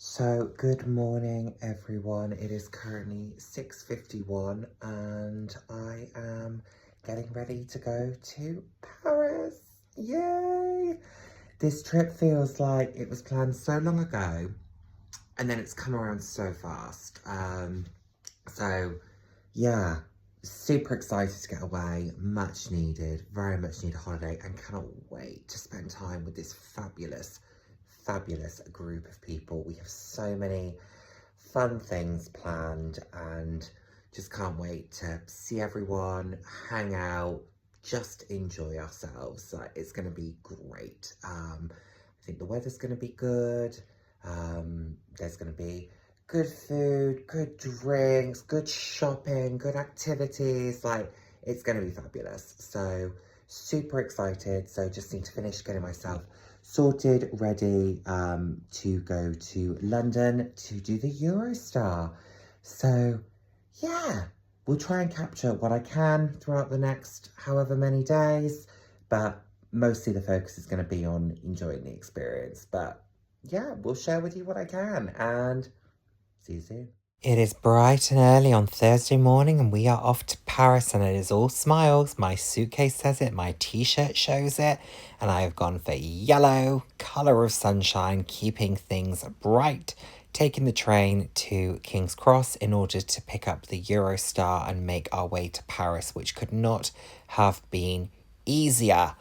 So, good morning, everyone. It is currently 6:51 and I am getting ready to go to Paris. Yay! This trip feels like it was planned so long ago and then it's come around so fast. So, yeah, super excited to get away. Much needed, very much needed holiday, and cannot wait to spend time with this fabulous group of people. We have so many fun things planned and just can't wait to see everyone, hang out, just enjoy ourselves. It's going to be great. I think the weather's going to be good. There's going to be good food, good drinks, good shopping, good activities. It's going to be fabulous. So super excited. So just need to finish getting myself sorted, ready to go to London to do the Eurostar. So yeah, we'll try and capture what I can throughout the next however many days, but mostly the focus is going to be on enjoying the experience. But yeah, we'll share with you what I can, and see you soon. It is bright and early on Thursday morning and we are off to Paris, and it is all smiles. My suitcase says it, my t-shirt shows it, and I have gone for yellow, colour of sunshine, keeping things bright, taking the train to King's Cross in order to pick up the Eurostar and make our way to Paris, which could not have been easier.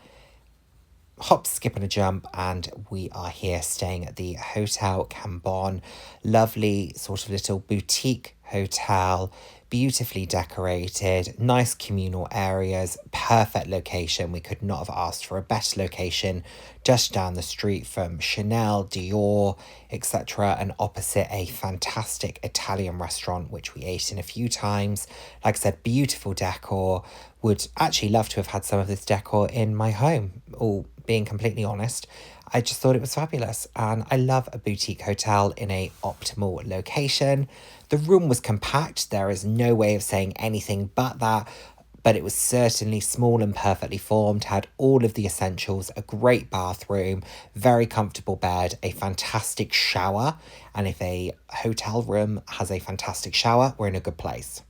Hop, skip and a jump, and we are here staying at the Hotel Cambon. Lovely sort of little boutique hotel, beautifully decorated, nice communal areas, perfect location. We could not have asked for a better location, just down the street from Chanel, Dior, etc., and opposite a fantastic Italian restaurant which we ate in a few times. Like I said, beautiful decor. Would actually love to have had some of this decor in my home, all being completely honest. I just thought it was fabulous, and I love a boutique hotel in a optimal location. The room was compact, there is no way of saying anything but that, but it was certainly small and perfectly formed, had all of the essentials, a great bathroom, very comfortable bed, a fantastic shower, and if a hotel room has a fantastic shower, we're in a good place.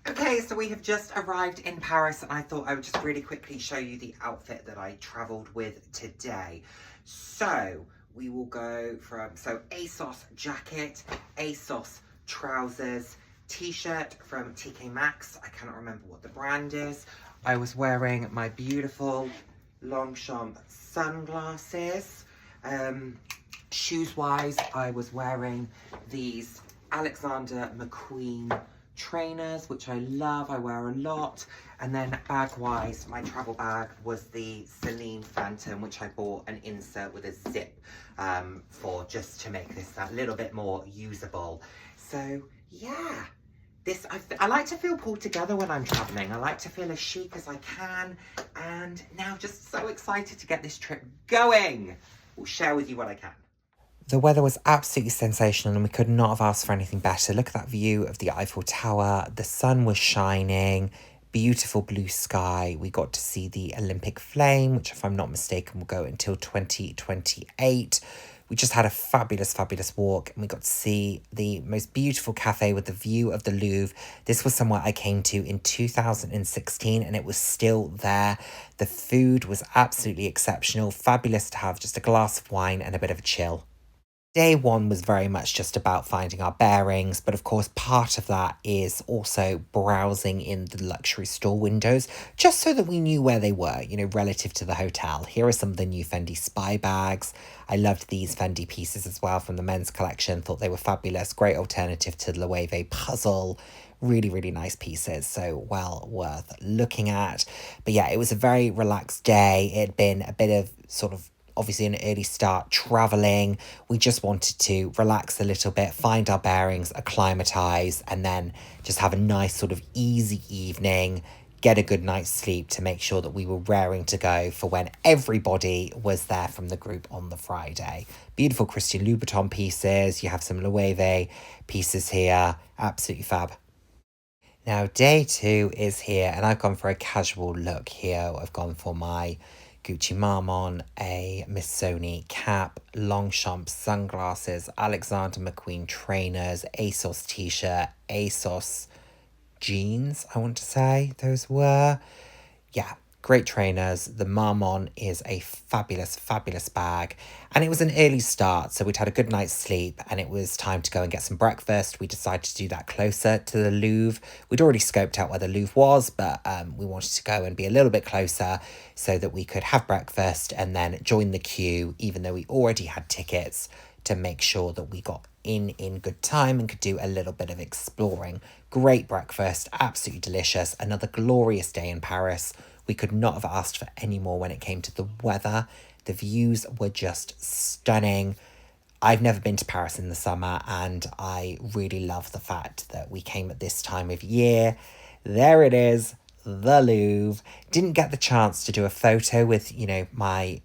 Okay, so we have just arrived in Paris, and I thought I would just really quickly show you the outfit that I travelled with today. So we will go from, ASOS jacket, ASOS trousers, t-shirt from TK Maxx. I cannot remember what the brand is. I was wearing my beautiful Longchamp sunglasses. Shoes-wise, I was wearing these Alexander McQueen trainers, which I love, I wear a lot. And then bag-wise, my travel bag was the Celine Phantom, which I bought an insert with a zip for, just to make this a little bit more usable. So yeah, I like to feel pulled together when I'm traveling. I like to feel as chic as I can, and now just so excited to get this trip going. We'll share with you what I can. The weather was absolutely sensational and we could not have asked for anything better. Look at that view of the Eiffel Tower. The sun was shining, beautiful blue sky. We got to see the Olympic flame, which if I'm not mistaken will go until 2028. We just had a fabulous walk, and we got to see the most beautiful cafe with the view of the Louvre. This was somewhere I came to in 2016 and it was still there. The food was absolutely exceptional. Fabulous to have just a glass of wine and a bit of a chill. Day one was very much just about finding our bearings, but of course part of that is also browsing in the luxury store windows, just so that we knew where they were, relative to the hotel. Here are some of the new Fendi spy bags. I loved these Fendi pieces as well from the men's collection, thought they were fabulous, great alternative to the Loewe puzzle. Really nice pieces, so well worth looking at. But yeah, it was a very relaxed day. It had been a bit of sort of obviously an early start traveling. We just wanted to relax a little bit, find our bearings, acclimatise, and then just have a nice sort of easy evening, get a good night's sleep to make sure that we were raring to go for when everybody was there from the group on the Friday. Beautiful Christian Louboutin pieces. You have some Loewe pieces here. Absolutely fab. Now, day two is here, and I've gone for a casual look here. I've gone for my Gucci Marmon, a Missoni cap, Longchamp sunglasses, Alexander McQueen trainers, ASOS t-shirt, ASOS jeans, I want to say those were. Yeah, great trainers. The Marmon is a fabulous, fabulous bag. And it was an early start, so we'd had a good night's sleep and it was time to go and get some breakfast. We decided to do that closer to the Louvre. We'd already scoped out where the Louvre was, but we wanted to go and be a little bit closer so that we could have breakfast and then join the queue, even though we already had tickets, to make sure that we got in good time and could do a little bit of exploring. Great breakfast, absolutely delicious. Another glorious day in Paris. We could not have asked for any more when it came to the weather. The views were just stunning. I've never been to Paris in the summer, and I really love the fact that we came at this time of year. There it is, the Louvre. Didn't get the chance to do a photo with, my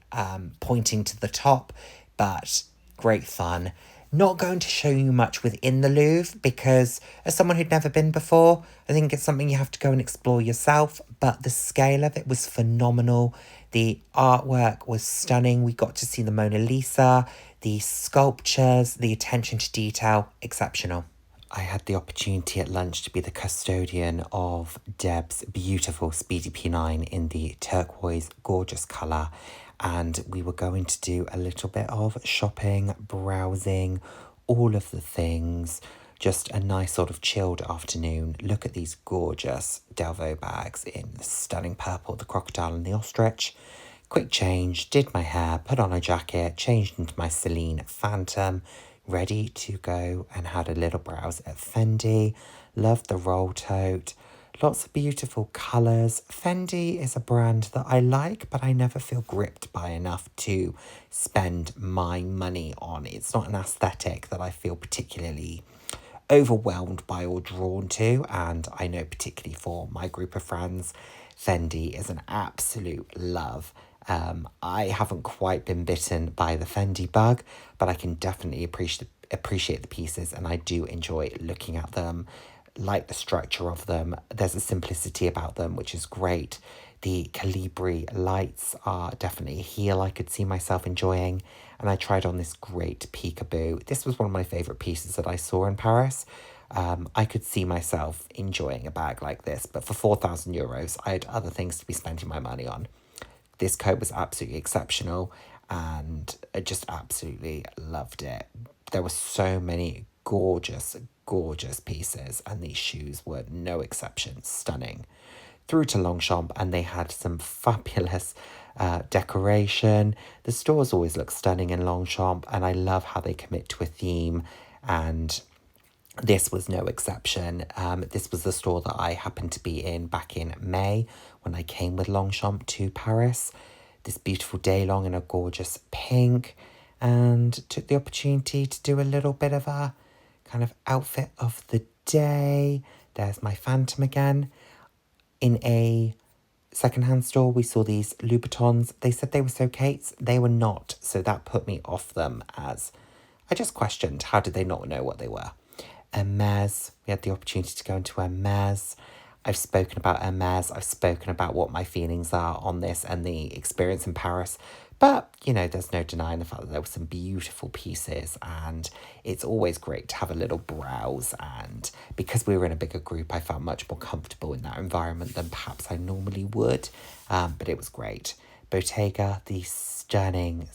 pointing to the top, but great fun. Not going to show you much within the Louvre because as someone who'd never been before, I think it's something you have to go and explore yourself, but the scale of it was phenomenal. The artwork was stunning. We got to see the Mona Lisa, the sculptures, the attention to detail, exceptional. I had the opportunity at lunch to be the custodian of Deb's beautiful Speedy P9 in the turquoise, gorgeous colour. And we were going to do a little bit of shopping, browsing, all of the things. Just a nice sort of chilled afternoon. Look at these gorgeous Delvaux bags in the stunning purple, the crocodile and the ostrich. Quick change, did my hair, put on a jacket, changed into my Celine Phantom, ready to go and had a little browse at Fendi. Loved the roll tote. Lots of beautiful colours. Fendi is a brand that I like, but I never feel gripped by enough to spend my money on. It's not an aesthetic that I feel particularly overwhelmed by or drawn to. And I know particularly for my group of friends, Fendi is an absolute love. I haven't quite been bitten by the Fendi bug, but I can definitely appreciate the pieces, and I do enjoy looking at them. Like the structure of them. There's a simplicity about them, which is great. The Calibri lights are definitely a heel I could see myself enjoying. And I tried on this great peekaboo. This was one of my favourite pieces that I saw in Paris. I could see myself enjoying a bag like this, but for €4,000, I had other things to be spending my money on. This coat was absolutely exceptional, and I just absolutely loved it. There were so many gorgeous pieces, and these shoes were no exception. Stunning. Through to Longchamp, and they had some fabulous decoration. The stores always look stunning in Longchamp, and I love how they commit to a theme, and this was no exception. This was the store that I happened to be in back in May when I came with Longchamp to Paris. This beautiful day long in a gorgeous pink, and took the opportunity to do a little bit of a kind of outfit of the day. There's my Phantom again. In a secondhand store, we saw these Louboutins. They said they were so Kate's. They were not. So that put me off them, as I just questioned, how did they not know what they were? Hermes. We had the opportunity to go into Hermes. I've spoken about Hermes. I've spoken about what my feelings are on this and the experience in Paris. But, there's no denying the fact that there were some beautiful pieces, and it's always great to have a little browse. And because we were in a bigger group, I felt much more comfortable in that environment than perhaps I normally would. But it was great. Bottega, the stunning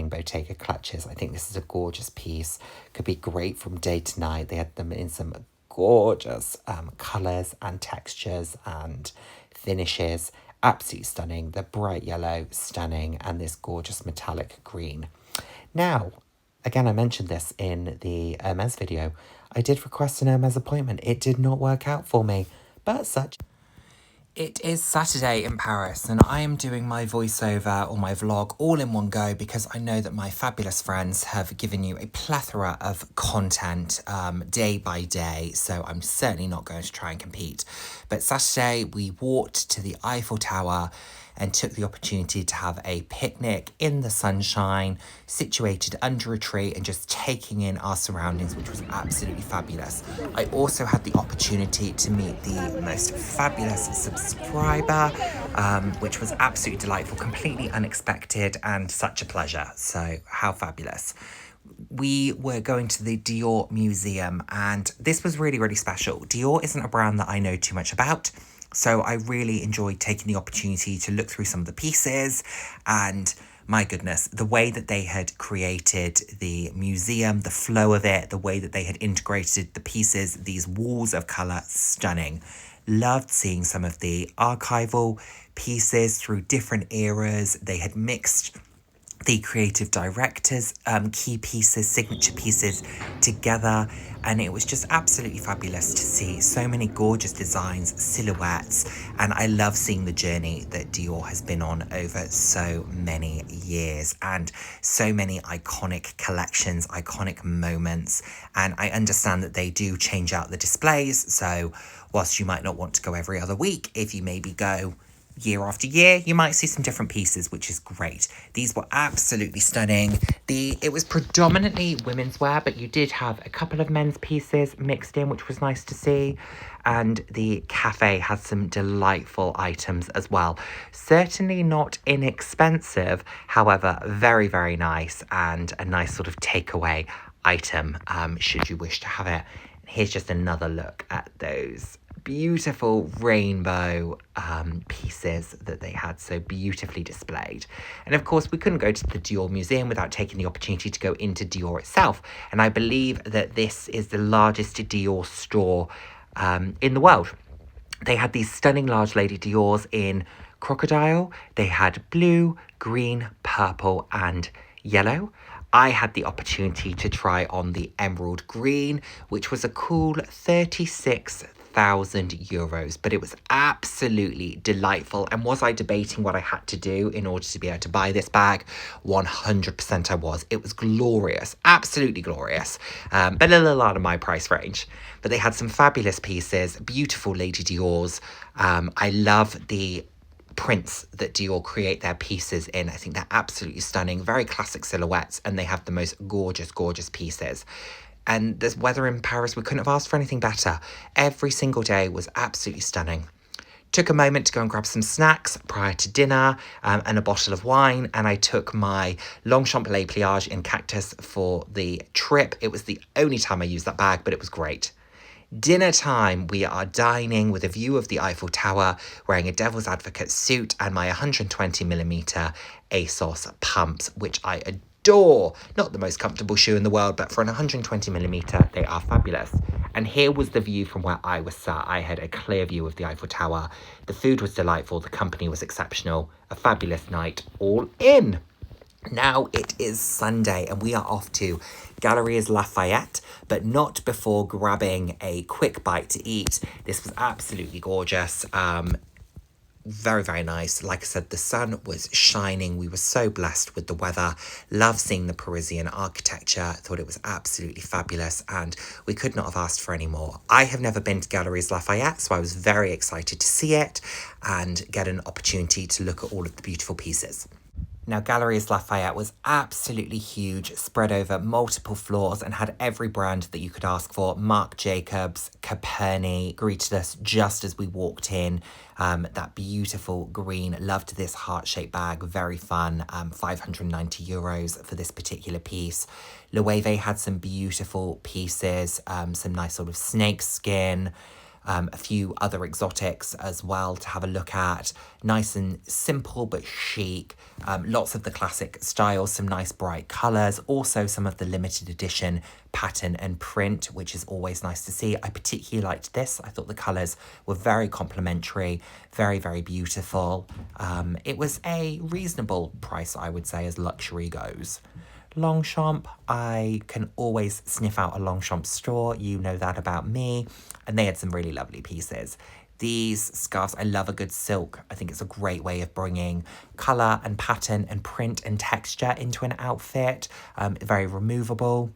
Bottega clutches. I think this is a gorgeous piece. Could be great from day to night. They had them in some gorgeous colours and textures and finishes. Absolutely stunning. The bright yellow, stunning, and this gorgeous metallic green. Now, again, I mentioned this in the Hermes video. I did request an Hermes appointment. It did not work out for me, but such. It is Saturday in Paris, and I am doing my voiceover or my vlog all in one go because I know that my fabulous friends have given you a plethora of content day by day, so I'm certainly not going to try and compete. But Saturday, we walked to the Eiffel Tower. and took the opportunity to have a picnic in the sunshine, situated under a tree and just taking in our surroundings, which was absolutely fabulous. I also had the opportunity to meet the most fabulous subscriber, which was absolutely delightful, completely unexpected and such a pleasure. So how fabulous. We were going to the Dior museum and this was really, really special. Dior isn't a brand that I know too much about, so I really enjoyed taking the opportunity to look through some of the pieces, and my goodness, the way that they had created the museum, the flow of it, the way that they had integrated the pieces, these walls of colour, stunning. Loved seeing some of the archival pieces through different eras. They had mixed the creative director's key pieces, signature pieces together, and it was just absolutely fabulous to see so many gorgeous designs, silhouettes, and I love seeing the journey that Dior has been on over so many years and so many iconic collections, iconic moments, and I understand that they do change out the displays, so whilst you might not want to go every other week, if you maybe go year after year, you might see some different pieces, which is great. These were absolutely stunning. It was predominantly women's wear, but you did have a couple of men's pieces mixed in, which was nice to see. And the cafe had some delightful items as well. Certainly not inexpensive, however, very, very nice, and a nice sort of takeaway item, should you wish to have it. Here's just another look at those beautiful rainbow pieces that they had so beautifully displayed. And of course, we couldn't go to the Dior Museum without taking the opportunity to go into Dior itself. And I believe that this is the largest Dior store in the world. They had these stunning large lady Diors in crocodile. They had blue, green, purple, and yellow. I had the opportunity to try on the emerald green, which was a cool 36,000 euros, but it was absolutely delightful. And was I debating what I had to do in order to be able to buy this bag? 100% I was. It was glorious, absolutely glorious, but a little out of my price range. But they had some fabulous pieces, beautiful Lady Dior's. I love the prints that Dior create their pieces in. I think they're absolutely stunning, very classic silhouettes, and they have the most gorgeous, gorgeous pieces. And the weather in Paris, we couldn't have asked for anything better. Every single day was absolutely stunning. Took a moment to go and grab some snacks prior to dinner, and a bottle of wine, and I took my Longchamp Les Pliages in cactus for the trip. It was the only time I used that bag, but it was great. Dinner time, we are dining with a view of the Eiffel Tower, wearing a devil's advocate suit and my 120mm ASOS pumps, which I adore. Not the most comfortable shoe in the world, but for an 120mm, they are fabulous. And here was the view from where I was sat. I had a clear view of the Eiffel Tower. The food was delightful. The company was exceptional. A fabulous night all in. Now it is Sunday and we are off to Galeries Lafayette, but not before grabbing a quick bite to eat. This was absolutely gorgeous. Very, very nice. Like I said, the sun was shining. We were so blessed with the weather. Love seeing the Parisian architecture. Thought it was absolutely fabulous and we could not have asked for any more. I have never been to Galeries Lafayette, so I was very excited to see it and get an opportunity to look at all of the beautiful pieces. Now, Galeries Lafayette was absolutely huge, spread over multiple floors and had every brand that you could ask for. Marc Jacobs, Caperni greeted us just as we walked in. That beautiful green, loved this heart-shaped bag, very fun, 590 euros for this particular piece. Loewe had some beautiful pieces, some nice sort of snake skin, a few other exotics as well to have a look at. Nice and simple but chic. Lots of the classic styles, some nice bright colours. Also some of the limited edition pattern and print, which is always nice to see. I particularly liked this. I thought the colours were very complementary, very, very beautiful. It was a reasonable price, I would say, as luxury goes. Longchamp, I can always sniff out a Longchamp store, you know that about me, and they had some really lovely pieces. These scarves, I love a good silk. I think it's a great way of bringing colour and pattern and print and texture into an outfit, very removable.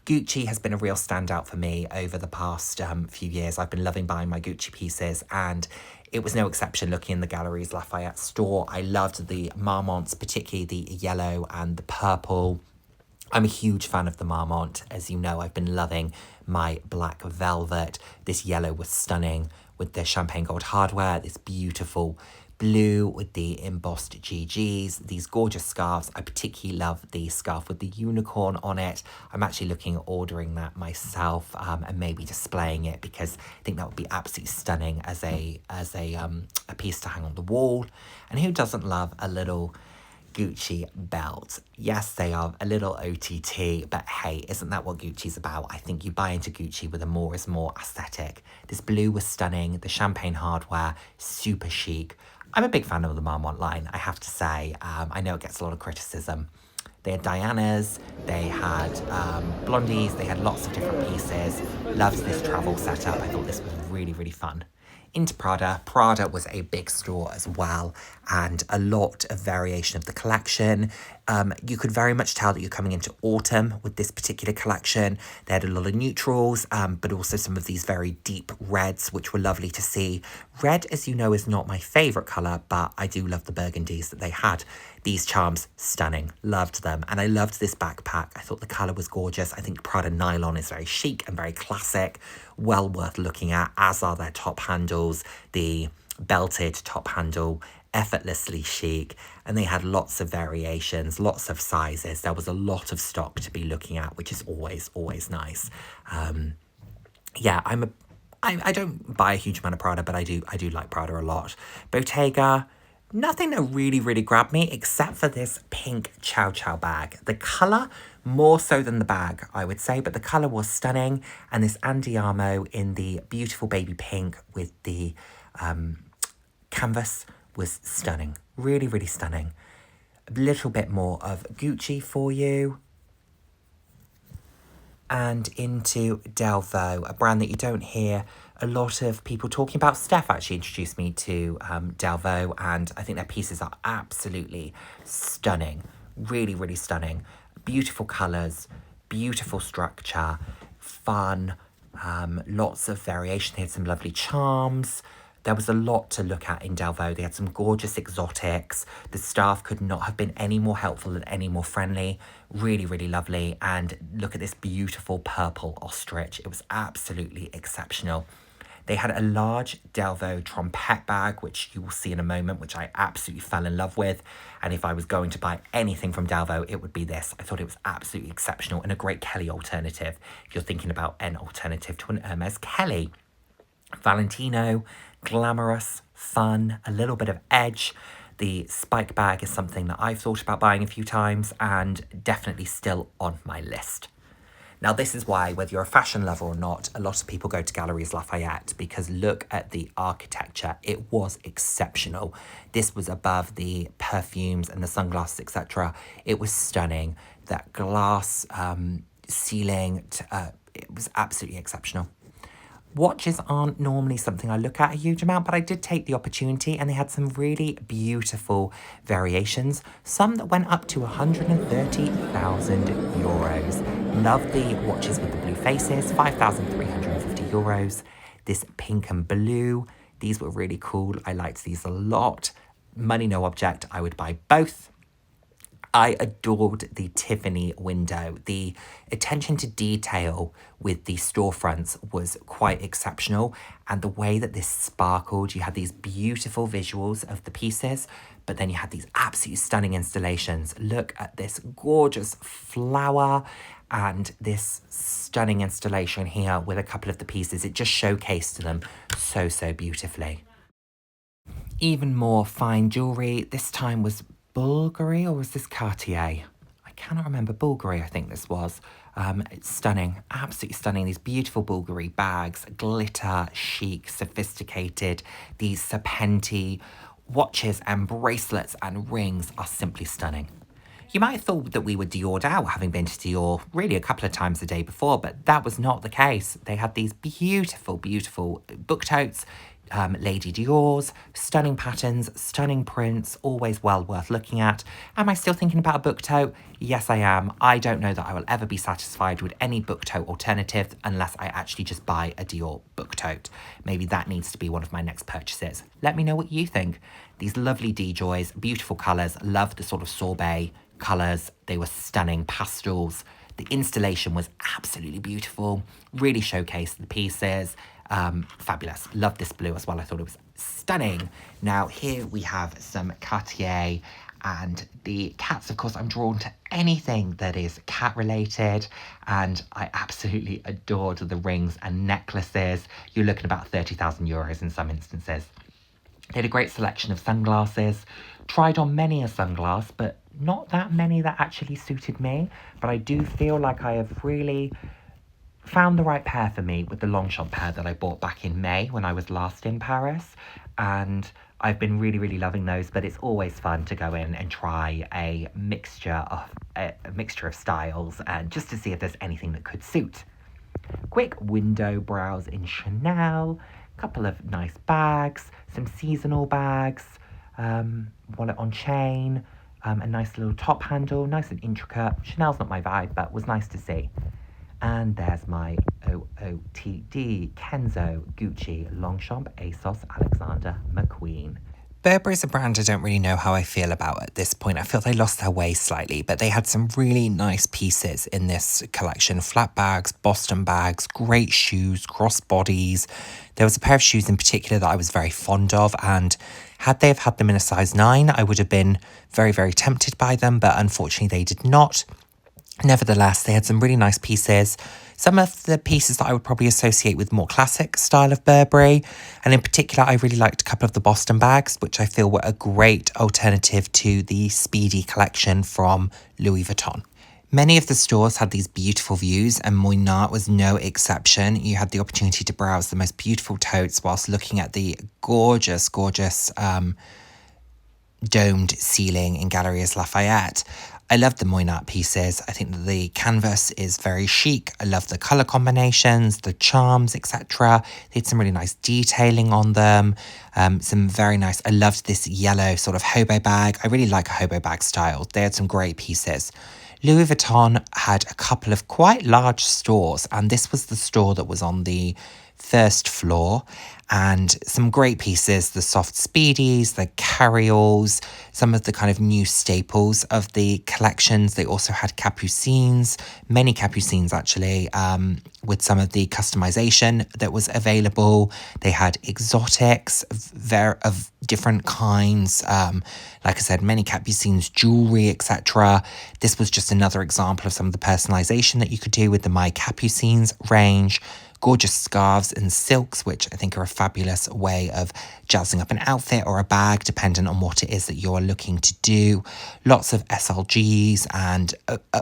Gucci has been a real standout for me over the past few years. I've been loving buying my Gucci pieces, and It was no exception looking in the Galeries Lafayette store. I loved the marmonts, particularly the yellow and the purple. I'm a huge fan of the marmont. As you know, I've been loving my black velvet. This yellow was stunning with the champagne gold hardware, this beautiful blue with the embossed GGs, these gorgeous scarves. I particularly love the scarf with the unicorn on it. I'm actually looking at ordering that myself and maybe displaying it, because I think that would be absolutely stunning as a piece to hang on the wall. And who doesn't love a little Gucci belt? Yes, they are a little OTT, but hey, isn't that what Gucci's about? I think you buy into Gucci with a more is more aesthetic. This blue was stunning, the champagne hardware, super chic. I'm a big fan of the Marmont line, I have to say. I know it gets a lot of criticism. They had Dianas, they had Blondies, they had lots of different pieces. Loved this travel setup. I thought this was really, really fun. Into Prada. Prada was a big store as well, and a lot of variation of the collection. You could very much tell that you're coming into autumn with this particular collection. They had a lot of neutrals, but also some of these very deep reds, which were lovely to see. Red, as you know, is not my favourite colour, but I do love the burgundies that they had. These charms, stunning. Loved them. And I loved this backpack. I thought the colour was gorgeous. I think Prada nylon is very chic and very classic. Well worth looking at, as are their top handles. The belted top handle, effortlessly chic. And they had lots of variations, lots of sizes. There was a lot of stock to be looking at, which is always, always nice. Yeah, I don't buy a huge amount of Prada, but I do like Prada a lot. Bottega. Nothing that really grabbed me except for this pink Chow Chow bag. The colour, more so than the bag, I would say, but the colour was stunning. And this Andiamo in the beautiful baby pink with the canvas was stunning. Really stunning. A little bit more of Gucci for you. And into Delvaux, a brand that you don't hear a lot of people talking about. Steph actually introduced me to Delvaux, and I think their pieces are absolutely stunning. Really stunning. Beautiful colours, beautiful structure, fun, lots of variation. They had some lovely charms. There was a lot to look at in Delvaux. They had some gorgeous exotics. The staff could not have been any more helpful and any more friendly. Really lovely. And look at this beautiful purple ostrich. It was absolutely exceptional. They had a large Delvaux trompette bag, which you will see in a moment, which I absolutely fell in love with. And if I was going to buy anything from Delvaux, it would be this. I thought it was absolutely exceptional and a great Kelly alternative, if you're thinking about an alternative to an Hermes Kelly. Valentino, glamorous, fun, a little bit of edge. The spike bag is something that I've thought about buying a few times and definitely still on my list. Now, this is why, whether you're a fashion lover or not, a lot of people go to Galeries Lafayette, because look at the architecture. It was exceptional. This was above the perfumes and the sunglasses, etc. It was stunning. That glass ceiling, it was absolutely exceptional. Watches aren't normally something I look at a huge amount, but I did take the opportunity, and they had some really beautiful variations, some that went up to 130,000 euros. Love the watches with the blue faces, 5,350 euros. This pink and blue, these were really cool. I liked these a lot. Money no object, I would buy both. I adored the Tiffany window. The attention to detail with the storefronts was quite exceptional. And the way that this sparkled, you had these beautiful visuals of the pieces, but then you had these absolutely stunning installations. Look at this gorgeous flower and this stunning installation here with a couple of the pieces. It just showcased them so beautifully. Even more fine jewellery. This time was Bulgari, or was this Cartier? I cannot remember. Bulgari, I think this was. It's stunning, absolutely stunning. These beautiful Bulgari bags, glitter, chic, sophisticated. These serpenti watches and bracelets and rings are simply stunning. You might have thought that we were Diored out, having been to Dior really a couple of times the day before, but that was not the case. They had these beautiful book totes, Lady Dior's, stunning patterns, stunning prints, always well worth looking at. Am I still thinking about a book tote? Yes, I am. I don't know that I will ever be satisfied with any book tote alternative unless I actually just buy a Dior book tote. Maybe that needs to be one of my next purchases. Let me know what you think. These lovely D-Joys, beautiful colours, love the sort of sorbet colours. They were stunning pastels. The installation was absolutely beautiful, really showcased the pieces. Fabulous. Love this blue as well. I thought it was stunning. Now here we have some Cartier, and the cats, of course, I'm drawn to anything that is cat related, and I absolutely adored the rings and necklaces. You're looking about 30,000 euros in some instances. They had a great selection of sunglasses. Tried on many a sunglass, but not that many that actually suited me. But I do feel like I have really found the right pair for me with the Longchamp pair that I bought back in May when I was last in Paris. And I've been really, really loving those, but it's always fun to go in and try a mixture of styles and just to see if there's anything that could suit. Quick window browse in Chanel, couple of nice bags, some seasonal bags, wallet on chain, a nice little top handle, nice and intricate. Chanel's not my vibe, but was nice to see. And there's my OOTD Kenzo Gucci Longchamp ASOS Alexander McQueen. Burberry is a brand I don't really know how I feel about at this point. I feel they lost their way slightly, but they had some really nice pieces in this collection. Flat bags, Boston bags, great shoes, crossbodies. There was a pair of shoes in particular that I was very fond of, and had they have had them in a size 9, I would have been very, very tempted by them, but unfortunately they did not. Nevertheless, they had some really nice pieces. Some of the pieces that I would probably associate with more classic style of Burberry. And in particular, I really liked a couple of the Boston bags, which I feel were a great alternative to the Speedy collection from Louis Vuitton. Many of the stores had these beautiful views, and Moynat was no exception. You had the opportunity to browse the most beautiful totes whilst looking at the gorgeous, gorgeous domed ceiling in Galeries Lafayette. I love the Moynat pieces. I think that the canvas is very chic. I love the colour combinations, the charms, etc. They had some really nice detailing on them. Some very nice, I loved this yellow sort of hobo bag. I really like a hobo bag style. They had some great pieces. Louis Vuitton had a couple of quite large stores, and this was the store that was on the first floor, and some great pieces, the soft speedies, the carryalls, some of the kind of new staples of the collections. They also had capucines, many capucines actually, with some of the customization that was available. They had exotics of different kinds, like I said, many capucines, jewelry, etc. This was just another example of some of the personalization that you could do with the My Capucines range. Gorgeous scarves and silks, which I think are a fabulous way of jazzing up an outfit or a bag, depending on what it is that you're looking to do. Lots of SLGs and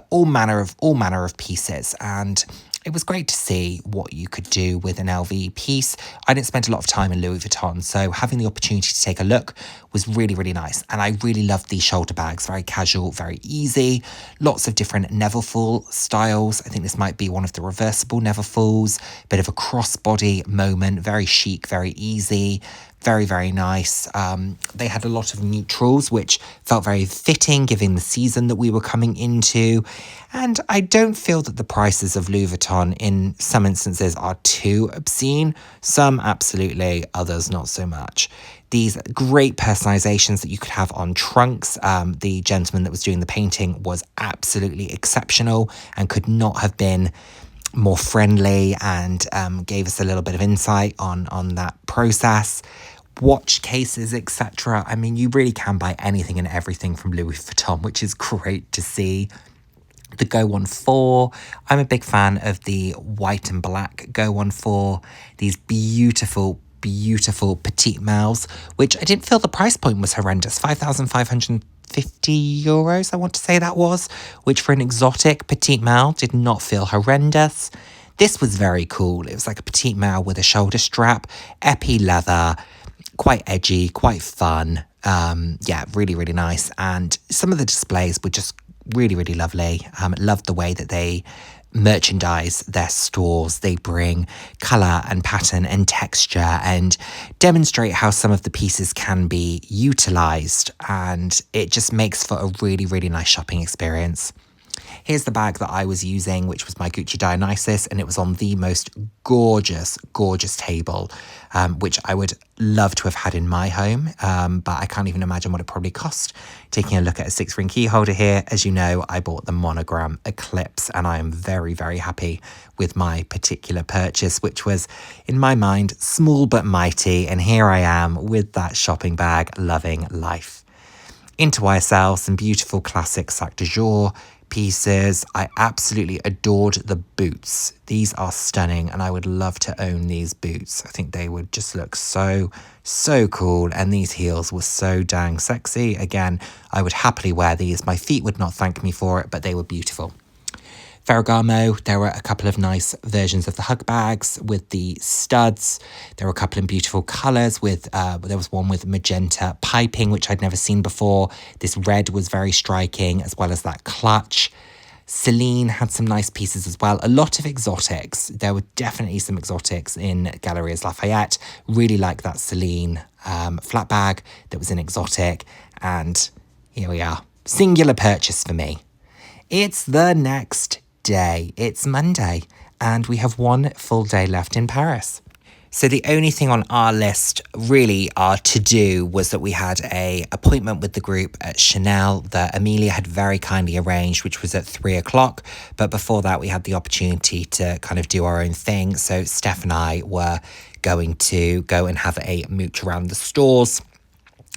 all manner of pieces. And it was great to see what you could do with an LV piece. I didn't spend a lot of time in Louis Vuitton, so having the opportunity to take a look was really, really nice. And I really loved these shoulder bags, very casual, very easy. Lots of different Neverfull styles. I think this might be one of the reversible Neverfulls. Bit of a crossbody moment, very chic, very easy. Very, very nice. They had a lot of neutrals, which felt very fitting given the season that we were coming into. And I don't feel that the prices of Louis Vuitton in some instances are too obscene. Some absolutely, others not so much. These great personalizations that you could have on trunks. The gentleman that was doing the painting was absolutely exceptional and could not have been more friendly, and gave us a little bit of insight on that process. Watch cases, etc. I mean, you really can buy anything and everything from Louis Vuitton, which is great to see. The Go 14, I'm a big fan of the white and black Go 14. These beautiful, beautiful petite males, which I didn't feel the price point was horrendous. 5,550 euros, I want to say that was, which for an exotic petite male did not feel horrendous. This was very cool. It was like a petite male with a shoulder strap, epi leather, quite edgy, quite fun. Yeah, really, really nice. And some of the displays were just really, really lovely. Loved the way that they merchandise their stores. They bring colour and pattern and texture and demonstrate how some of the pieces can be utilised, and it just makes for a really, really nice shopping experience. Here's the bag that I was using, which was my Gucci Dionysus, and it was on the most gorgeous, gorgeous table, which I would love to have had in my home, but I can't even imagine what it probably cost. Taking a look at a 6-ring key holder here, as you know, I bought the Monogram Eclipse, and I am very, very happy with my particular purchase, which was, in my mind, small but mighty, and here I am with that shopping bag, loving life. Into YSL, some beautiful classic sac de jour pieces. I absolutely adored the boots. These are stunning, and I would love to own these boots. I think they would just look so cool, and these heels were so dang sexy. Again, I would happily wear these. My feet would not thank me for it, but they were beautiful. Ferragamo, there were a couple of nice versions of the hug bags with the studs. There were a couple of beautiful colours with, there was one with magenta piping, which I'd never seen before. This red was very striking, as well as that clutch. Celine had some nice pieces as well. A lot of exotics. There were definitely some exotics in Galeries Lafayette. Really like that Celine flat bag that was an exotic. And here we are. Singular purchase for me. It's the next day. It's Monday, and we have one full day left in Paris. So the only thing on our list, really, our to-do was that we had a appointment with the group at Chanel that Amelia had very kindly arranged, which was at 3:00. But before that, we had the opportunity to kind of do our own thing. So Steph and I were going to go and have a mooch around the stores,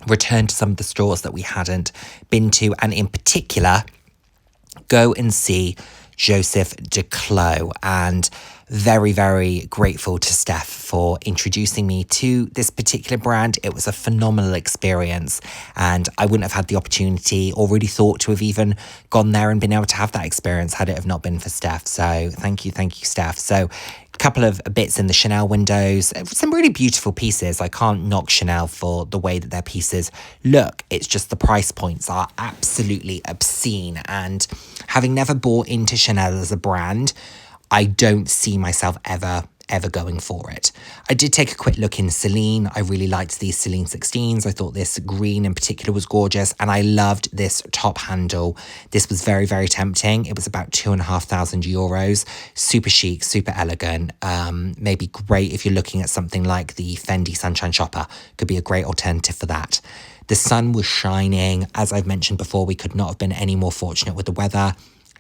return to some of the stores that we hadn't been to, and in particular, go and see Joseph Duclos, and very, very grateful to Steph for introducing me to this particular brand. It was a phenomenal experience, and I wouldn't have had the opportunity or really thought to have even gone there and been able to have that experience had it have not been for Steph. So thank you, Steph. So couple of bits in the Chanel windows, some really beautiful pieces. I can't knock Chanel for the way that their pieces look. It's just the price points are absolutely obscene, and having never bought into Chanel as a brand, I don't see myself ever going for it. I did take a quick look in Celine. I really liked these Celine 16s. I thought this green in particular was gorgeous, and I loved this top handle. This was very, very tempting. It was about €2,500. Super chic, super elegant. Maybe great if you're looking at something like the Fendi Sunshine Shopper. Could be a great alternative for that. The sun was shining. As I've mentioned before, we could not have been any more fortunate with the weather.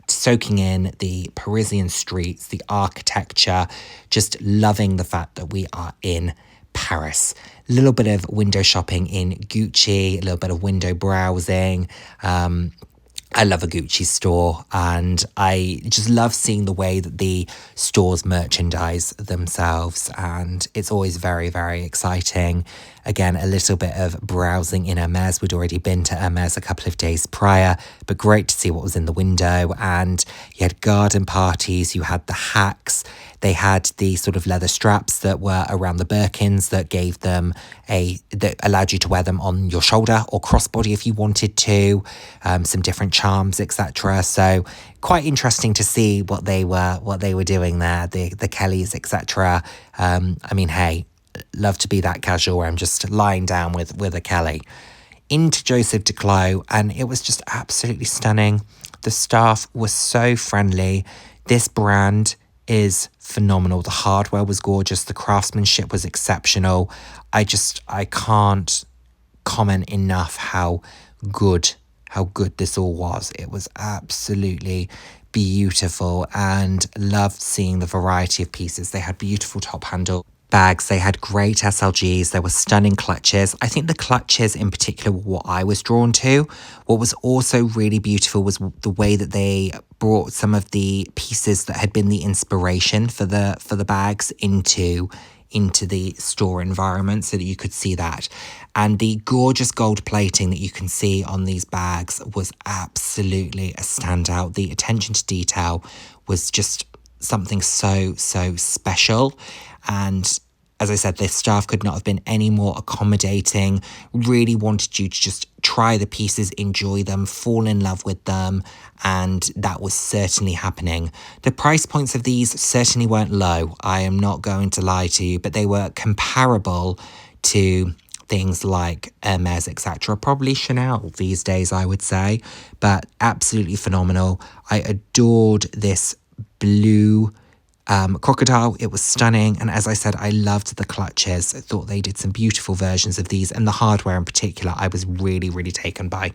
Soaking in the Parisian streets, the architecture, just loving the fact that we are in Paris. A little bit of window shopping in Gucci, a little bit of window browsing. I love a Gucci store, and I just love seeing the way that the stores merchandise themselves, and it's always very, very exciting. Again, a little bit of browsing in Hermes. We'd already been to Hermes a couple of days prior, but great to see what was in the window. And you had garden parties, you had the hacks. They had the sort of leather straps that were around the Birkins that gave them that allowed you to wear them on your shoulder or crossbody if you wanted to. Some different charms, etc. So quite interesting to see what they were doing there. The Kellys, etc. I mean, hey, love to be that casual where I'm just lying down with a Kelly. Into Joseph Duclos, and it was just absolutely stunning. The staff was so friendly. This brand is phenomenal. The hardware was gorgeous. The craftsmanship was exceptional. I can't comment enough how good this all was. It was absolutely beautiful, and loved seeing the variety of pieces. They had beautiful top handle bags. They had great SLGs. There were stunning clutches. I think the clutches in particular were what I was drawn to. What was also really beautiful was the way that they brought some of the pieces that had been the inspiration for the bags into the store environment, so that you could see that. And the gorgeous gold plating that you can see on these bags was absolutely a standout. The attention to detail was just something so special. And as I said, the staff could not have been any more accommodating, really wanted you to just try the pieces, enjoy them, fall in love with them, and that was certainly happening. The price points of these certainly weren't low, I am not going to lie to you, but they were comparable to things like Hermes, etc. Probably Chanel these days, I would say, but absolutely phenomenal. I adored this blue crocodile. It was stunning, and as I said, I loved the clutches. I thought they did some beautiful versions of these, and the hardware in particular I was really, really taken by.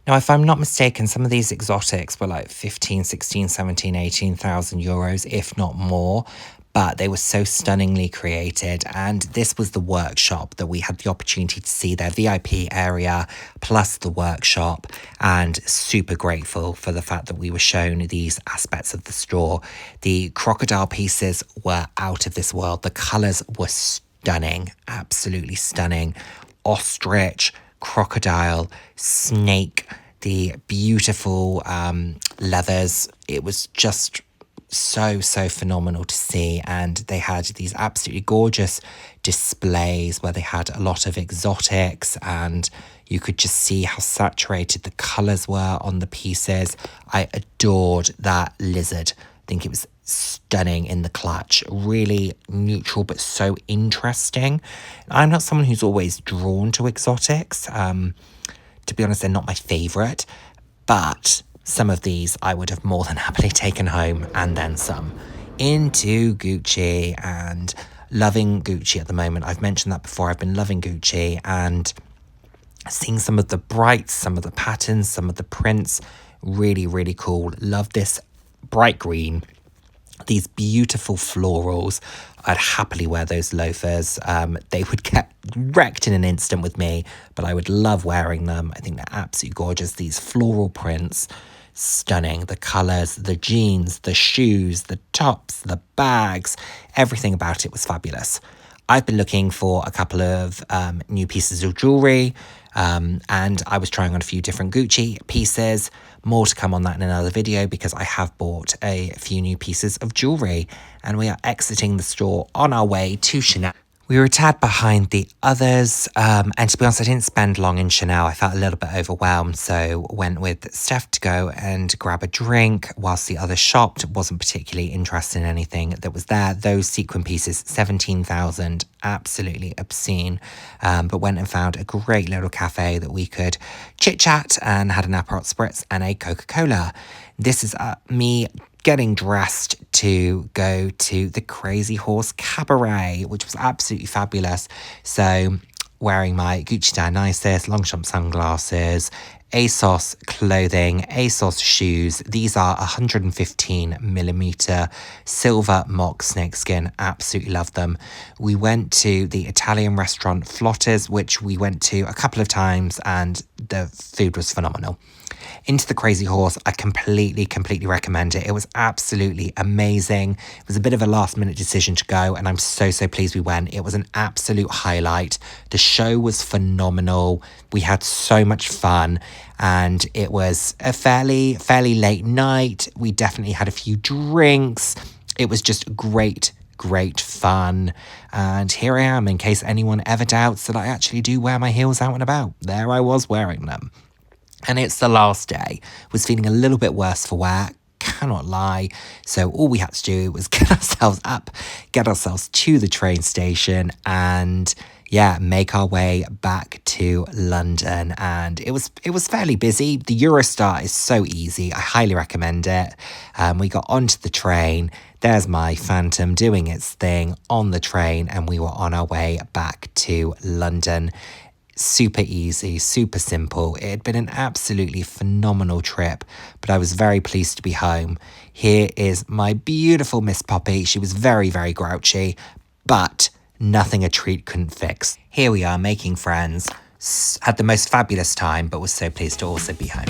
Now, if I'm not mistaken, some of these exotics were like 15, 16, 17, 18,000 euros, if not more, but they were so stunningly created. And this was the workshop that we had the opportunity to see, their VIP area plus the workshop, and super grateful for the fact that we were shown these aspects of the store. The crocodile pieces were out of this world. The colors were stunning, absolutely stunning. Ostrich, crocodile, snake, the beautiful leathers. It was just so phenomenal to see, and they had these absolutely gorgeous displays where they had a lot of exotics, and you could just see how saturated the colors were on the pieces. I adored that lizard. I think it was stunning in the clutch, really neutral but so interesting. I'm not someone who's always drawn to exotics. To be honest, they're not my favorite, but some of these I would have more than happily taken home, and then some. Into Gucci, and loving Gucci at the moment. I've mentioned that before. I've been loving Gucci and seeing some of the brights, some of the patterns, some of the prints. Really, really cool. Love this bright green. These beautiful florals. I'd happily wear those loafers. They would get wrecked in an instant with me, but I would love wearing them. I think they're absolutely gorgeous. These floral prints, stunning. The colours, the jeans, the shoes, the tops, the bags, everything about it was fabulous. I've been looking for a couple of new pieces of jewellery, and I was trying on a few different Gucci pieces. More to come on that in another video, because I have bought a few new pieces of jewellery, and we are exiting the store on our way to Chanel. We were a tad behind the others, and to be honest, I didn't spend long in Chanel. I felt a little bit overwhelmed, so went with Steph to go and grab a drink whilst the others shopped. Wasn't particularly interested in anything that was there. Those sequin pieces, 17,000, absolutely obscene, but went and found a great little cafe that we could chit-chat and had an Aperol Spritz and a Coca-Cola. This is me getting dressed to go to the Crazy Horse Cabaret, which was absolutely fabulous. So wearing my Gucci Dionysus, Longchamp sunglasses, ASOS clothing, ASOS shoes. These are 115mm silver mock snakeskin. Absolutely love them. We went to the Italian restaurant Flotters, which we went to a couple of times, and the food was phenomenal. Into the Crazy Horse, I completely recommend it. It was absolutely amazing. It was a bit of a last minute decision to go, and I'm so pleased we went. It was an absolute highlight. The show was phenomenal. We had so much fun, and it was a fairly late night. We definitely had a few drinks. It was just great fun. And here I am, in case anyone ever doubts that I actually do wear my heels out and about. There I was wearing them. And it's the last day. Was feeling a little bit worse for wear, cannot lie. So all we had to do was get ourselves up, get ourselves to the train station, and make our way back to London. And it was fairly busy. The Eurostar is so easy. I highly recommend it. We got onto the train. There's my Phantom doing its thing on the train, and we were on our way back to London. Super easy, super simple. It had been an absolutely phenomenal trip, but I was very pleased to be home. Here is my beautiful Miss Poppy. She was very grouchy, but nothing a treat couldn't fix. Here we are making friends. Had the most fabulous time, but was so pleased to also be home.